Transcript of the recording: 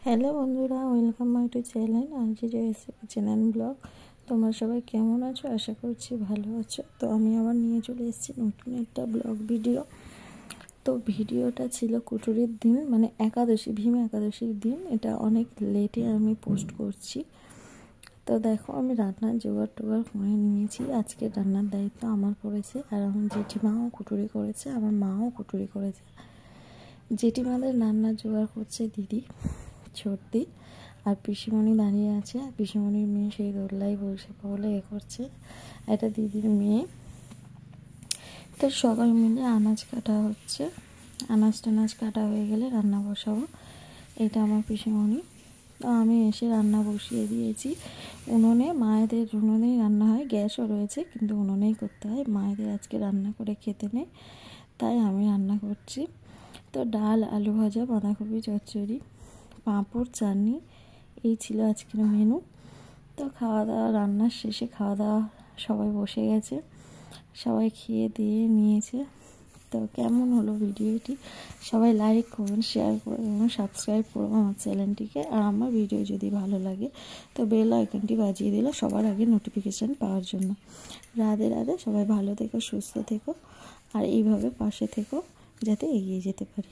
Hello বন্ধুরা, welcome my to channel RG recipe channel blog. তোমরা সবাই কেমন আছো? আশা করছি ভালো আছো। তো আমি আবার নিয়ে চলে এসেছি নতুন একটা ব্লগ ভিডিও। তো ভিডিওটা ছিল কুটুরির দিন, মানে একাদশী, ভীম একাদশীর দিন। এটা অনেক লেটে আমি পোস্ট করছি। তো দেখো, আমি রান্নার জোগাড় টোগাড় করে নিয়েছি। আজকে রান্নার দায়িত্ব আমার পড়েছে, আর আমার জেঠিমাও কুটুরি করেছে, আমার মাও কুটুরি করেছে। জেঠিমাদের রান্নার জোগাড় করছে দিদি ছোটদি, আর পিসিমণি দাঁড়িয়ে আছে। আর পিসিমণির মেয়ে সেই দোল্লাই বসে বলে করছে, এটা দিদির মেয়ে। তো সবাই মিলে আনাজ কাটা হচ্ছে। আনাজ টানাজ কাটা হয়ে গেলে রান্না বসাবো। এটা আমার পিসিমণি। তো আমি এসে রান্না বসিয়ে দিয়েছি উনুনে। মায়েদের উনুনেই রান্না হয়, গ্যাসও রয়েছে, কিন্তু উনুনেই করতে হয়। মায়েদের আজকে রান্না করে খেতে নেই, তাই আমি রান্না করছি। তো ডাল, আলু ভাজা, বাঁধাকপি চচ্চড়ি, পাঁপড়, চাটনি, এই ছিল আজকের মেনু। তো খাওয়া দাওয়া, রান্নার শেষে খাওয়া দাওয়া সবাই বসে গেছে, সবাই খেয়ে দিয়ে নিয়েছে। তো কেমন হলো ভিডিওটি? সবাই লাইক করুন, শেয়ার করুন এবং সাবস্ক্রাইব করুন আমার চ্যানেলটিকে। আর আমার ভিডিও যদি ভালো লাগে তো বেল আইকনটি বাজিয়ে দিলে সবার আগে নোটিফিকেশান পাওয়ার জন্য। রাধে রাধে, সবাই ভালো থেকো, সুস্থ থেকো, আর এইভাবে পাশে থেকো যাতে এগিয়ে যেতে পারি।